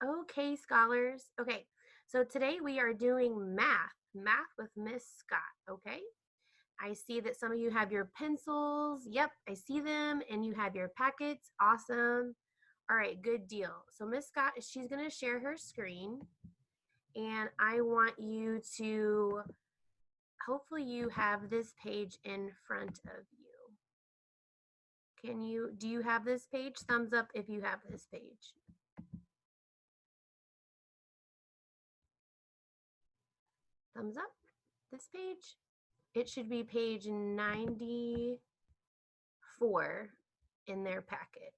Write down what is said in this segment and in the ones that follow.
Okay, scholars. Okay, so today we are doing math with Miss Scott. Okay, I see that some of you have your pencils. Yep, I see them, and you have your packets. Awesome. All right, good deal. So Miss Scott, she's going to share her screen, and I want you to, hopefully you have this page in front of you. Do you have this page? Thumbs up if you have this page. Thumbs up. This page. It should be page 94 in their packet.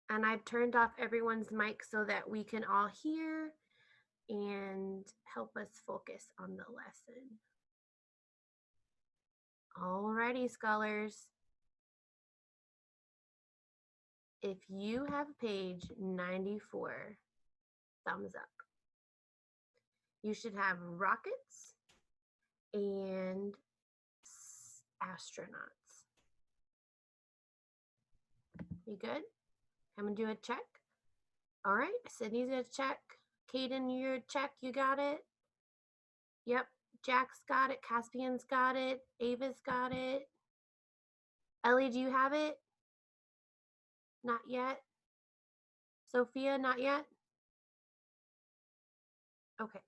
And I've turned off everyone's mic so that we can all hear and help us focus on the lesson. Alrighty, scholars. If you have page 94, thumbs up. You should have rockets and astronauts. You good? I'm gonna do a check. All right, Sydney's gonna check. Kaden, you're check. You got it? Yep. Jack's got it. Caspian's got it. Ava's got it. Ellie, do you have it? Not yet. Sophia, not yet? Okay.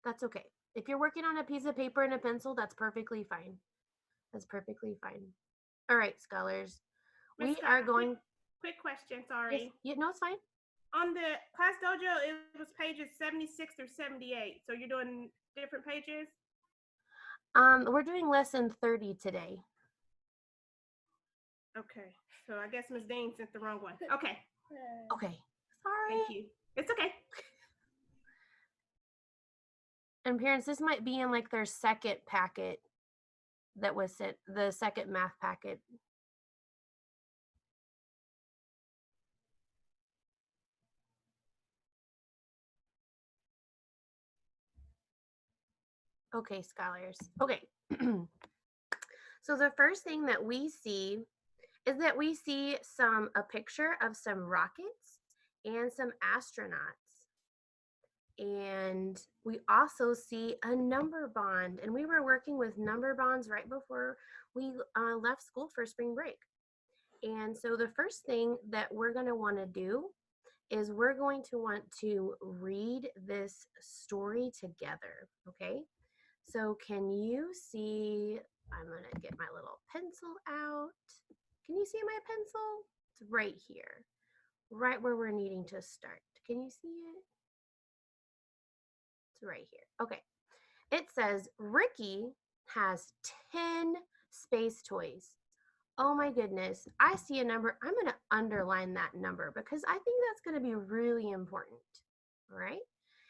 That's okay. If you're working on a piece of paper and a pencil, that's perfectly fine. That's perfectly fine. All right, scholars. We are going. Quick question, sorry. Yes. Yeah, no, it's fine. On the Class Dojo, it was pages 76 through 78. So you're doing different pages? We're doing lesson 30 today. Okay. So I guess Ms. Dean sent the wrong one. Okay. Okay. Sorry. Thank you. It's okay. And parents, this might be in like their second packet that was sent, the second math packet. Okay, scholars. Okay. So the first thing that we see is that we see a picture of some rockets and some astronauts. And we also see a number bond. And we were working with number bonds right before we left school for spring break. And so the first thing that we're going to want to do is we're going to want to read this story together, okay? So can you see, I'm going to get my little pencil out. Can you see my pencil? It's right here, right where we're needing to start. Can you see it? It's right here. Okay. It says Ricky has 10 space toys. Oh my goodness. I see a number. I'm going to underline that number because I think that's going to be really important. All right.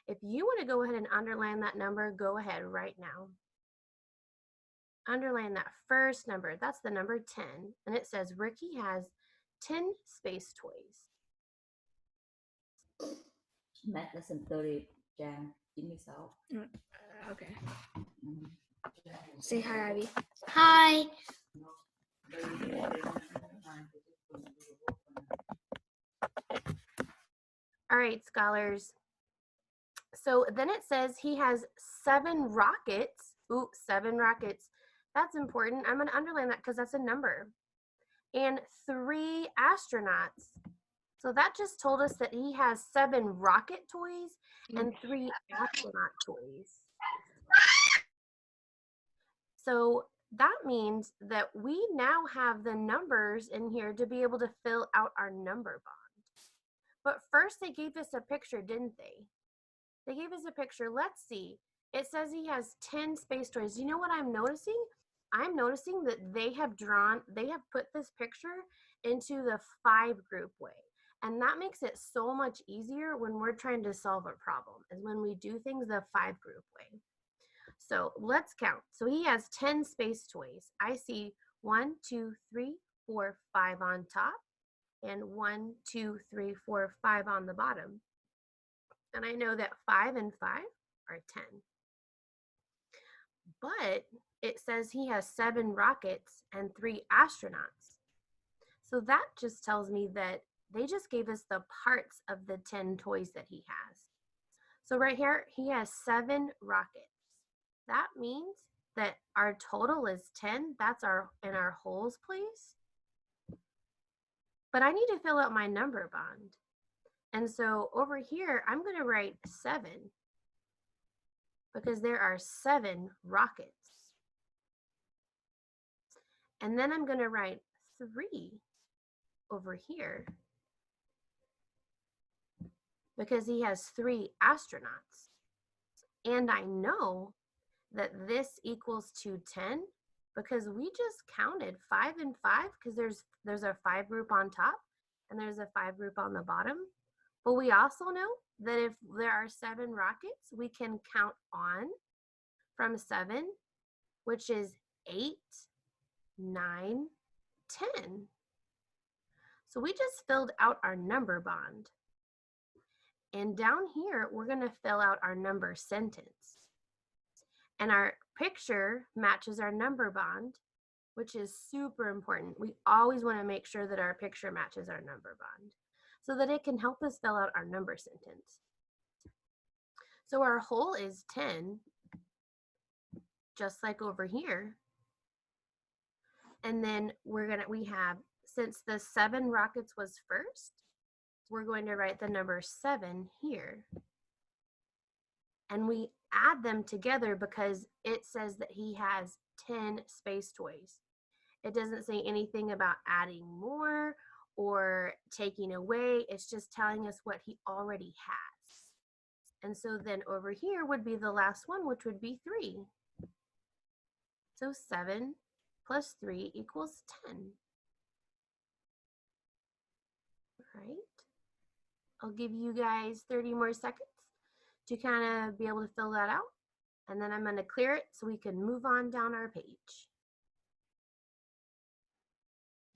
If you want to go ahead and underline that number, go ahead right now. Underline that first number. That's the number 10. And it says Ricky has 10 space toys. Math lesson 30, trang 96. Okay. Say hi, Ivy. Hi. All right, scholars. So then it says he has 7 rockets. Ooh, 7 rockets. That's important. I'm going to underline that because that's a number. And 3 astronauts. So that just told us that he has 7 rocket toys and 3 astronaut toys. So that means that we now have the numbers in here to be able to fill out our number bond. But first they gave us a picture, didn't they? They gave us a picture. Let's see. It says he has 10 space toys. You know what I'm noticing? I'm noticing that they have put this picture into the 5 group way. And that makes it so much easier when we're trying to solve a problem, is when we do things the 5 group way. So let's count. So he has 10 space toys. I see 1, 2, 3, 4, 5 on top, and 1, 2, 3, 4, 5 on the bottom. And I know that 5 and 5 are 10. But it says he has 7 rockets and 3 astronauts. So that just tells me that They just gave us the parts of the 10 toys that he has. So right here, he has 7 rockets. That means that our total is 10. That's in our wholes place. But I need to fill out my number bond. And so over here, I'm going to write 7 because there are 7 rockets. And then I'm going to write 3 over here because he has 3 astronauts. And I know that this equals to 10 because we just counted 5 and 5 because there's a 5 group on top and there's a 5 group on the bottom. But we also know that if there are 7 rockets, we can count on from 7, which is 8, 9, 10. So we just filled out our number bond. And down here, we're going to fill out our number sentence. And our picture matches our number bond, which is super important. We always want to make sure that our picture matches our number bond so that it can help us fill out our number sentence. So our whole is 10, just like over here. And then we have, since the 7 rockets was first, we're going to write the number 7 here. And we add them together because it says that he has 10 space toys. It doesn't say anything about adding more or taking away. It's just telling us what he already has. And so then over here would be the last one, which would be 3. So 7 plus 3 equals 10. All right. I'll give you guys 30 more seconds to kind of be able to fill that out. And then I'm going to clear it so we can move on down our page.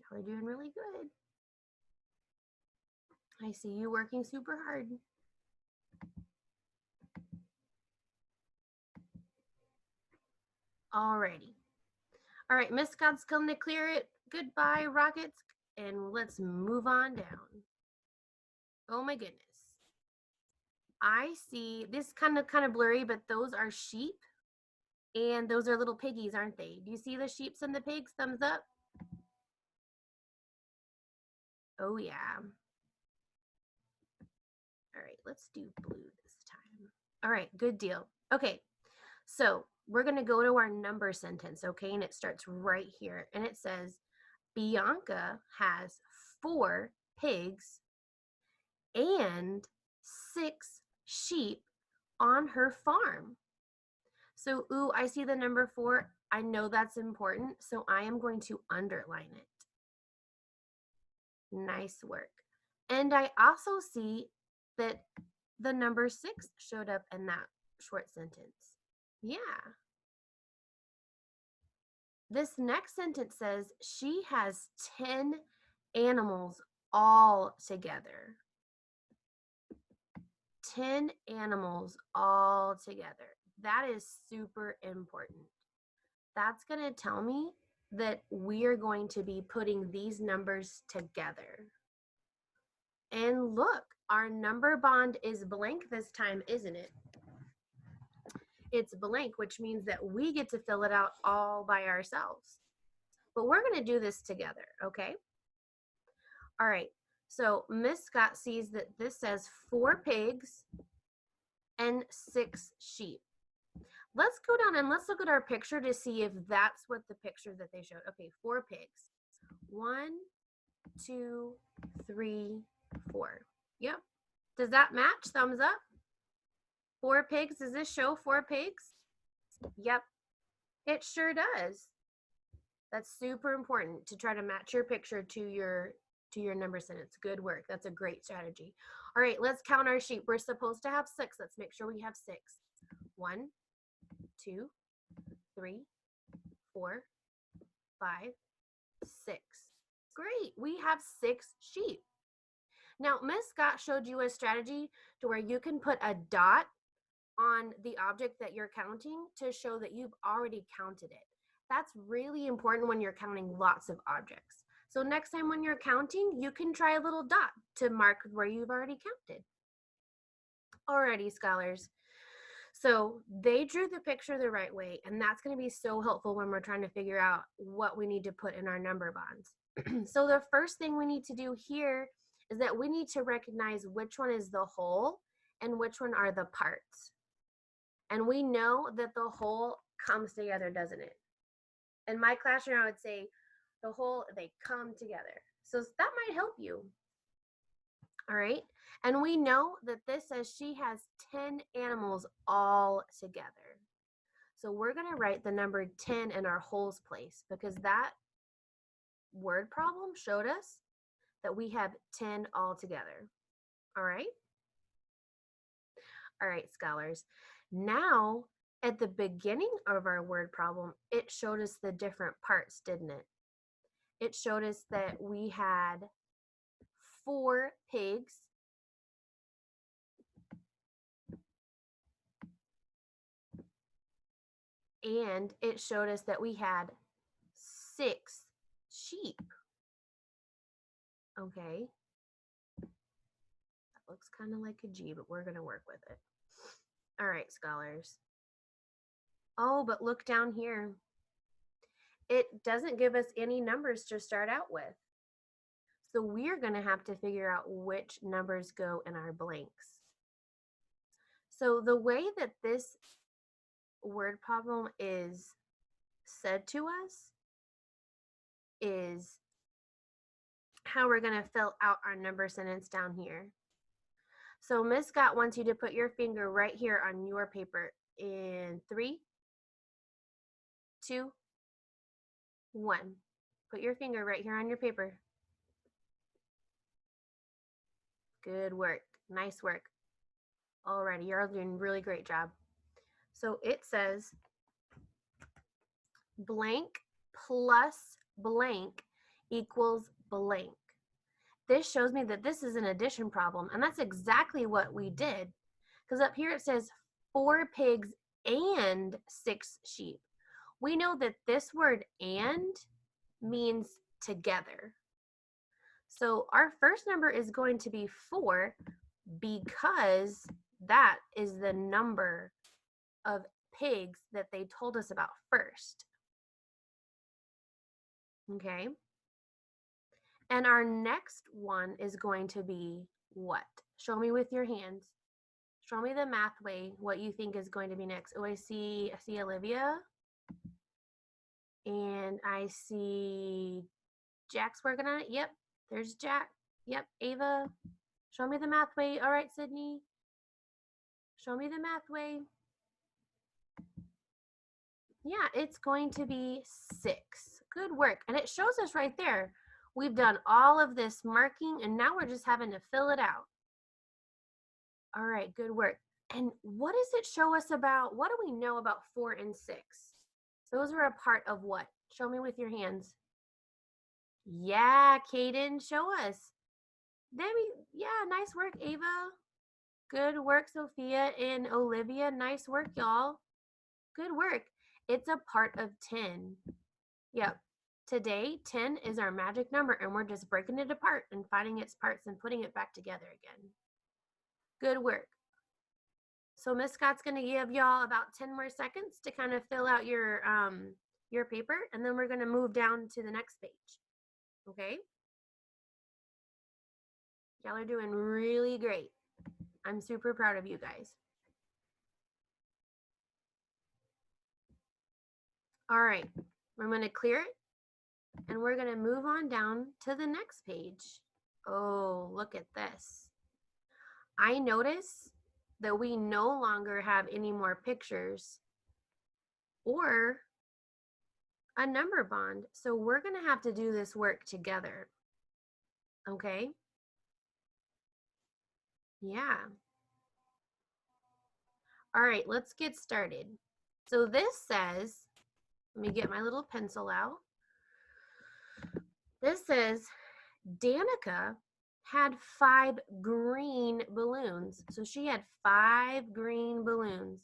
Y'all are doing really good. I see you working super hard. Alrighty. All right, Miss Scott's going to clear it. Goodbye, rockets. And let's move on down. Oh my goodness. I see this kind of blurry, but those are sheep and those are little piggies, aren't they? Do you see the sheeps and the pigs? Thumbs up. Oh yeah. All right, let's do blue this time. All right, good deal. Okay, so we're gonna go to our number sentence, okay? And it starts right here. And it says, Bianca has 4 pigs and 6 sheep on her farm. So, ooh, I see the number 4. I know that's important, so I am going to underline it. Nice work. And I also see that the number 6 showed up in that short sentence. Yeah. This next sentence says she has 10 animals all together. 10 animals all together. That is super important. That's going to tell me that we are going to be putting these numbers together. And look, our number bond is blank this time, isn't it? It's blank, which means that we get to fill it out all by ourselves. But we're going to do this together, okay? All right, so Miss Scott sees that this says 4 pigs and 6 sheep. Let's go down and let's look at our picture to see if that's what the picture that they showed. Okay, 4 pigs. 1, 2, 3, 4. Yep. Does that match? Thumbs up. 4 pigs. Does this show 4 pigs? Yep. It sure does. That's super important to try to match your picture to your number sentence. Good work. That's a great strategy. All right, let's count our sheep. We're supposed to have 6. Let's make sure we have 6. 1, 2, 3, 4, 5, 6. Great. We have 6 sheep. Now, Miss Scott showed you a strategy to where you can put a dot on the object that you're counting to show that you've already counted it. That's really important when you're counting lots of objects. So next time when you're counting, you can try a little dot to mark where you've already counted. Alrighty, scholars. So they drew the picture the right way, and that's going to be so helpful when we're trying to figure out what we need to put in our number bonds. So the first thing we need to do here is that we need to recognize which one is the whole and which one are the parts. And we know that the whole comes together, doesn't it? In my classroom, I would say the whole, they come together. So that might help you. All right. And we know that this says she has 10 animals all together. So we're going to write the number 10 in our wholes place because that word problem showed us that we have 10 all together. All right. All right, scholars. Now, at the beginning of our word problem, it showed us the different parts, didn't it? It showed us that we had 4 pigs, and it showed us that we had 6 sheep. Okay. That looks kind of like a G, but we're going to work with it. All right, scholars. Oh, but look down here. It doesn't give us any numbers to start out with. So we're going to have to figure out which numbers go in our blanks. So the way that this word problem is said to us is how we're going to fill out our number sentence down here. So Miss Scott wants you to put your finger right here on your paper in 3, 2, 1. Put your finger right here on your paper. Good work. Nice work. Alrighty, you're all doing a really great job. So it says blank plus blank equals blank. This shows me that this is an addition problem, and that's exactly what we did. Because up here it says 4 pigs and 6 sheep. We know that this word and means together. So our first number is going to be 4 because that is the number of pigs that they told us about first. Okay. And our next one is going to be what? Show me with your hands. Show me the math way what you think is going to be next. Oh, I see Olivia. And I see Jack's working on it. Yep, there's Jack. Yep, Ava. Show me the math way. All right, Sydney. Show me the math way. Yeah, it's going to be 6. Good work. And it shows us right there. We've done all of this marking, and now we're just having to fill it out. All right, good work. And what does it show us about, what do we know about 4 and 6? Those are a part of what? Show me with your hands. Yeah, Kaden, show us. Debbie, yeah, nice work, Ava. Good work, Sophia and Olivia. Nice work, y'all. Good work. It's a part of 10. Yep. Today, 10 is our magic number, and we're just breaking it apart and finding its parts and putting it back together again. Good work. So Miss Scott's going to give y'all about 10 more seconds to kind of fill out your paper, and then we're going to move down to the next page. Okay? Y'all are doing really great. I'm super proud of you guys. All right, I'm going to clear it, and we're going to move on down to the next page. Oh, look at this. I notice that we no longer have any more pictures or a number bond. So we're going to have to do this work together. Okay? Yeah. All right, let's get started. So this says, let me get my little pencil out. This says Danica had 5 green balloons. So she had 5 green balloons.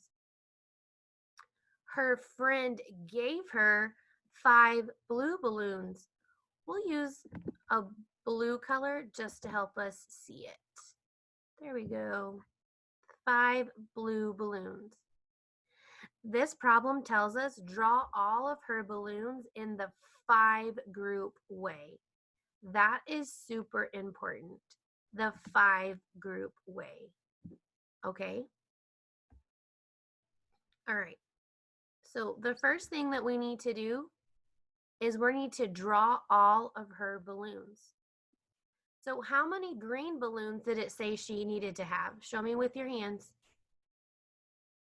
Her friend gave her 5 blue balloons. We'll use a blue color just to help us see it. There we go. 5 blue balloons. This problem tells us draw all of her balloons in the 5 group way. That is super important. The 5 group way. Okay? All right. So the first thing that we need to do is we need to draw all of her balloons. So how many green balloons did it say she needed to have? Show me with your hands.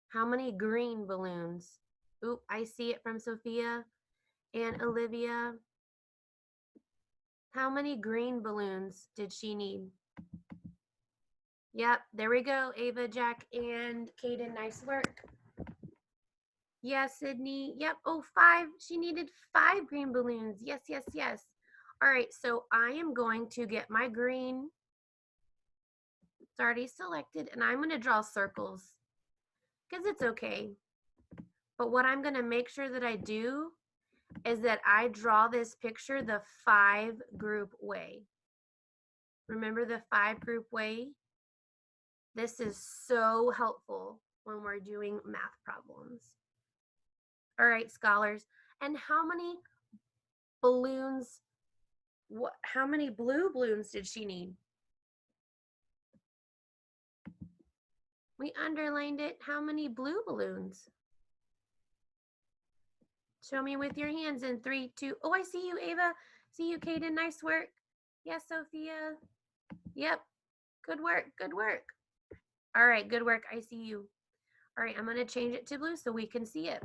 How many green balloons? Oop, I see it from Sophia and Olivia. How many green balloons did she need? Yep, there we go, Ava, Jack, and Kaden, nice work. Yes, Sydney, yep, oh, 5, she needed 5 green balloons. Yes, yes, yes. All right, so I am going to get my green. It's already selected, and I'm gonna draw circles because it's okay. But what I'm gonna make sure that I do is that I draw this picture the 5 group way. Remember the 5 group way? This is so helpful when we're doing math problems. All right, scholars. And how many balloons, how many blue balloons did she need? We underlined it. How many blue balloons? Show me with your hands in 3, 2. Oh, I see you, Ava. See you, Kaden. Nice work. Yes, Sophia. Yep. Good work. Good work. All right. Good work. I see you. All right. I'm going to change it to blue so we can see it.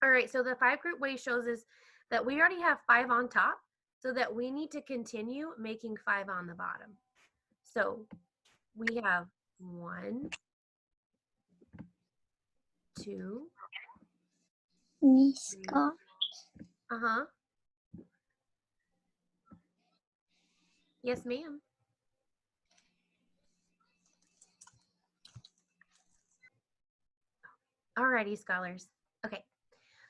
All right. So the 5 group way shows us that we already have 5 on top, so that we need to continue making 5 on the bottom. So we have 1, 2. Miss Scott. Uh-huh. Yes, ma'am. Alrighty, scholars. Okay,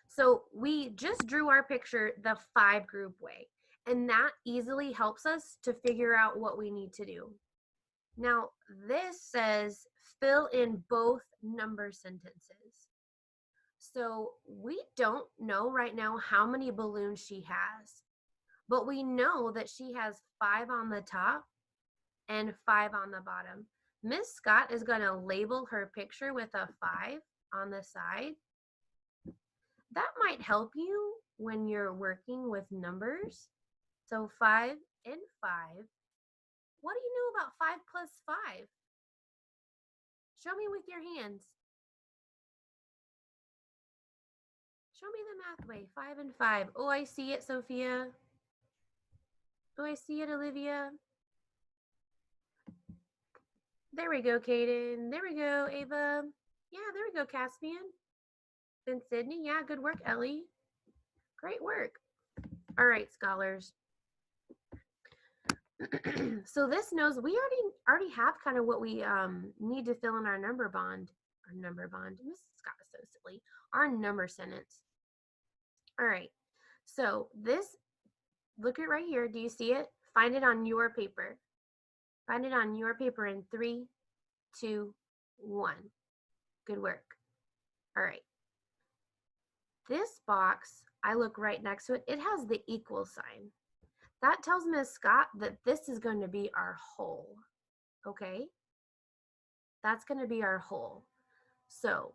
so we just drew our picture the 5 group way, and that easily helps us to figure out what we need to do. Now, this says fill in both number sentences. So we don't know right now how many balloons she has, but we know that she has 5 on the top and 5 on the bottom. Miss Scott is going to label her picture with a 5 on the side. That might help you when you're working with numbers. So 5 and 5. What do you know about 5 plus 5? Show me with your hands. Show me the math way. 5 and 5. Oh, I see it, Sophia. Oh, I see it, Olivia. There we go, Kaden. There we go, Ava. Yeah, there we go, Caspian. And Sydney. Yeah, good work, Ellie. Great work. All right, scholars. So this knows we already have kind of what we need to fill in our number bond. Miss Scott is so silly. Our number sentence. All right. So this, look at right here. Do you see it? Find it on your paper. Find it on your paper in 3, 2, 1. Good work. All right. This box, I look right next to it. It has the equal sign. That tells Miss Scott that this is going to be our whole, okay? That's going to be our whole. So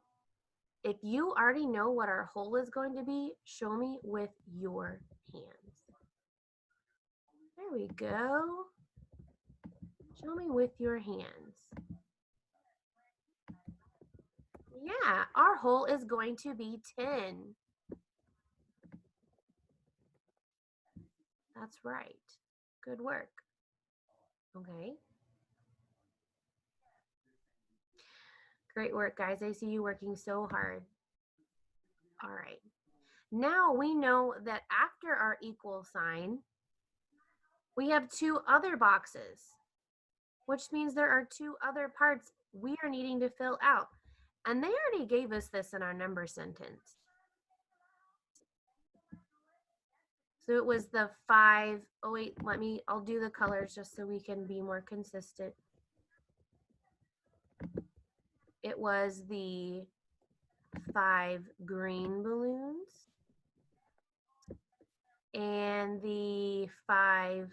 if you already know what our whole is going to be, show me with your hands. There we go. Show me with your hands. Yeah, our whole is going to be 10. That's right. Good work. Okay. Great work, guys. I see you working so hard. All right. Now we know that after our equal sign, we have 2 other boxes, which means there are 2 other parts we are needing to fill out. And they already gave us this in our number sentence. So it was the 5. Oh wait, I'll do the colors just so we can be more consistent. It was the 5 green balloons and the 5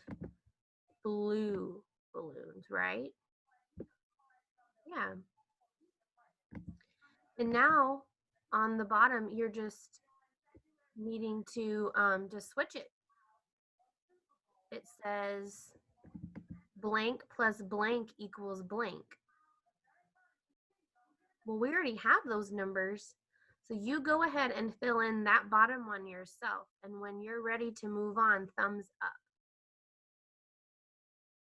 blue balloons, right? Yeah. And now on the bottom, you're just needing to just switch it. It says blank plus blank equals blank. Well, we already have those numbers. So you go ahead and fill in that bottom one yourself. And when you're ready to move on, thumbs up.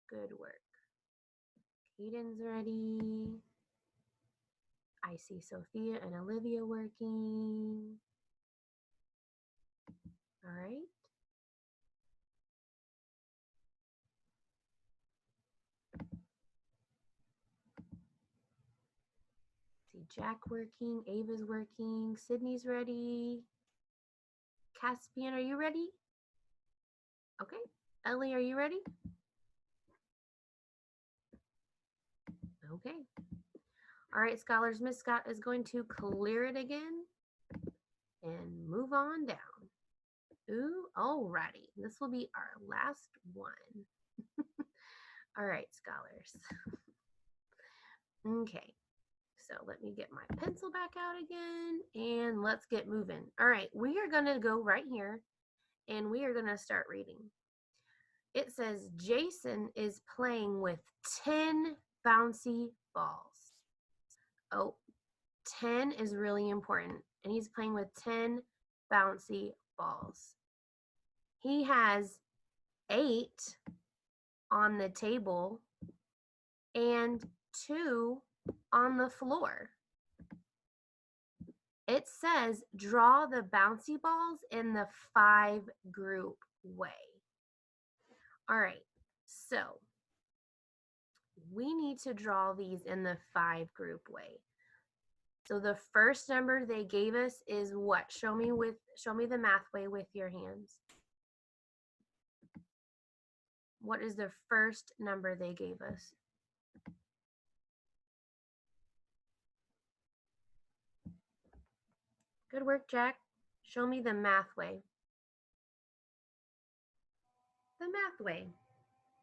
Good work. Caden's ready. I see Sophia and Olivia working. All right. See Jack working, Ava's working, Sydney's ready. Caspian, are you ready? Okay. Ellie, are you ready? Okay. All right, scholars, Miss Scott is going to clear it again and move on down. Ooh, alrighty. This will be our last one. All right, scholars. Okay, so let me get my pencil back out again and let's get moving. All right, we are gonna go right here and we are gonna start reading. It says Jason is playing with 10 bouncy balls. Oh, 10 is really important. And he's playing with 10 bouncy balls. He has 8 on the table and 2 on the floor. It says draw the bouncy balls in the 5 group way. All right, so we need to draw these in the 5 group way. So the first number they gave us is what? Show me the math way with your hands. What is the first number they gave us? Good work, Jack. Show me the math way. The math way.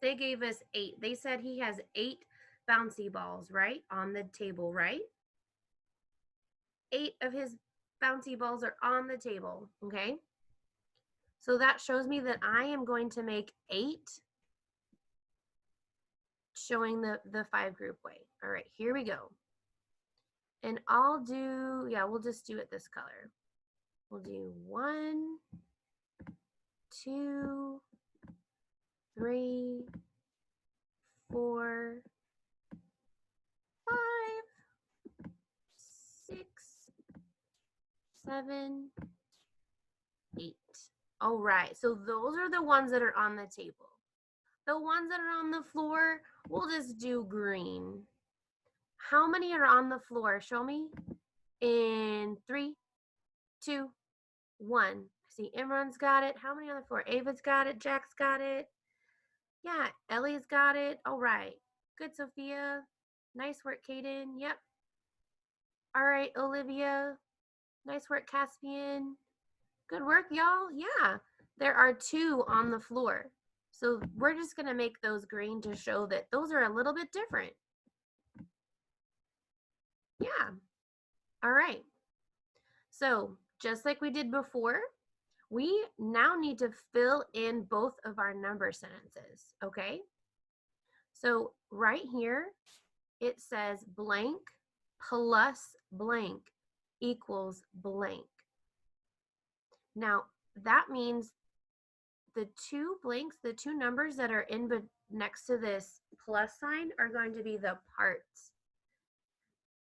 They gave us 8. They said he has 8 bouncy balls, right? On the table, right? 8 of his bouncy balls are on the table, okay? So that shows me that I am going to make 8 showing the 5 group way. All right, here we go. And I'll do, we'll just do it this color. We'll do 1, 2, 3, 4, 5, 6, 7, 8. All right, so those are the ones that are on the table. The ones that are on the floor, we'll just do green. How many are on the floor? Show me. In 3, 2, 1. I see Imran's got it. How many on the floor? Ava's got it. Jack's got it. Yeah, Ellie's got it. All right. Good, Sophia. Nice work, Kaden. Yep. All right, Olivia. Nice work, Caspian. Good work, y'all. Yeah, there are 2 on the floor. So we're just going to make those green to show that those are a little bit different. Yeah. All right. So just like we did before, we now need to fill in both of our number sentences, okay? So right here, it says blank plus blank equals blank. Now, that means the 2 blanks, the 2 numbers that are in next to this plus sign are going to be the parts.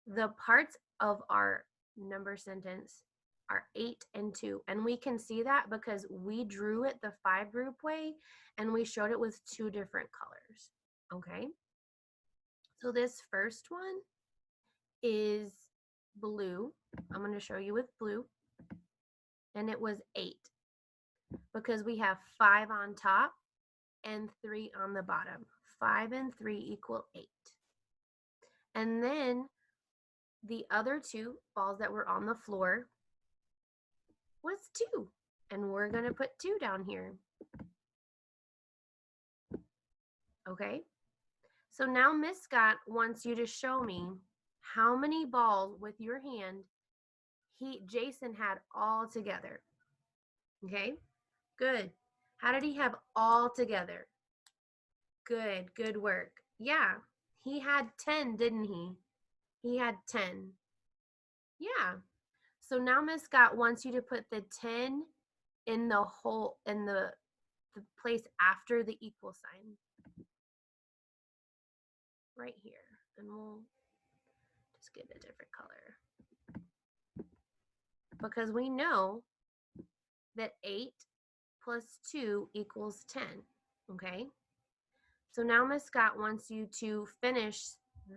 The parts of our number sentence are 8 and 2. And we can see that because we drew it the 5 group way and we showed it with 2 different colors. Okay. So this first one is blue. I'm going to show you with blue. And it was 8. because we have 5 on top and 3 on the bottom. 5 and 3 equal 8. And then the other 2 balls that were on the floor was 2. And we're going to put 2 down here. Okay? So now Miss Scott wants you to show me how many balls with your hand Jason had all together. Okay? Good. How did he have all together? Good. Good work. Yeah. He had 10, didn't he? He had 10. Yeah. So now Miss Scott wants you to put the 10 in the hole in the place after the equal sign. Right here. And we'll just get a different color. Because we know that 8 plus 2 equals 10. Okay? So now Miss Scott wants you to finish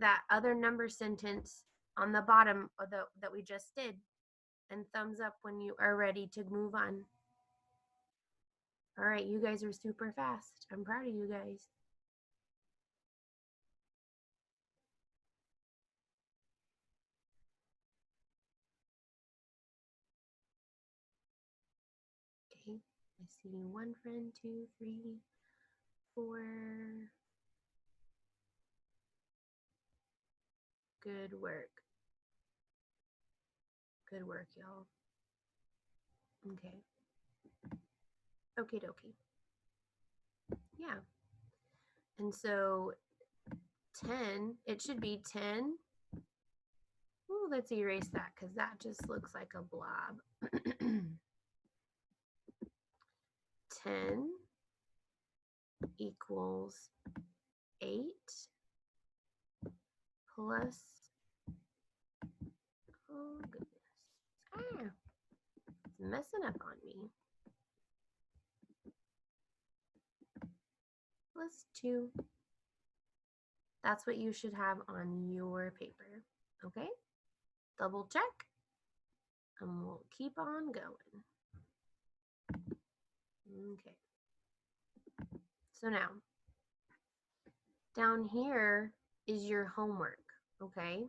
that other number sentence on the bottom of that we just did. And thumbs up when you are ready to move on. All right, you guys are super fast. I'm proud of you guys. Okay, I see 1 friend, 2, 3, 4. Good work. Good work, y'all. Okay. Okie dokie. Yeah. And so 10, it should be 10. Ooh, let's erase that because that just looks like a blob. 10 equals 8 plus, oh goodness, it's messing up on me, plus 2. That's what you should have on your paper, okay? Double check, and we'll keep on going. Okay. So now, down here is your homework, okay?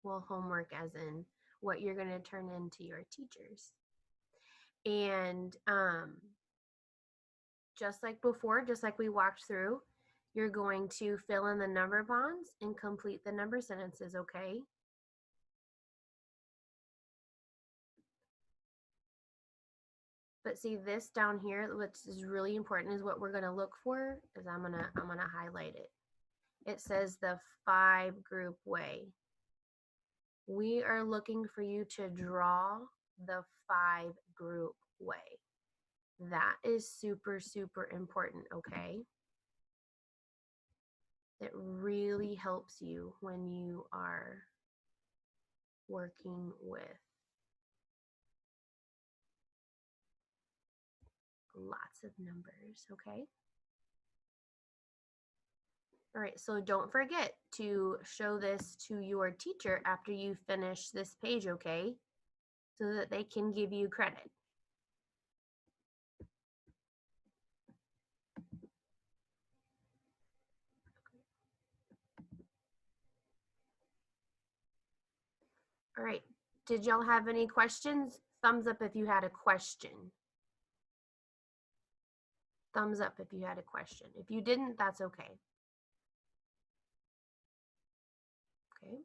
Well, homework as in what you're going to turn into your teachers. And just like before, just like we walked through, you're going to fill in the number bonds and complete the number sentences, okay? But see this down here, which is really important, is what we're going to look for, is I'm gonna highlight it. It says the 5 group way. We are looking for you to draw the 5 group way. That is super, super important, okay? It really helps you when you are working with lots of numbers, okay? All right, so don't forget to show this to your teacher after you finish this page, okay? So that they can give you credit. All right, did y'all have any questions? Thumbs up if you had a question. Thumbs up if you had a question. If you didn't, that's okay. Okay.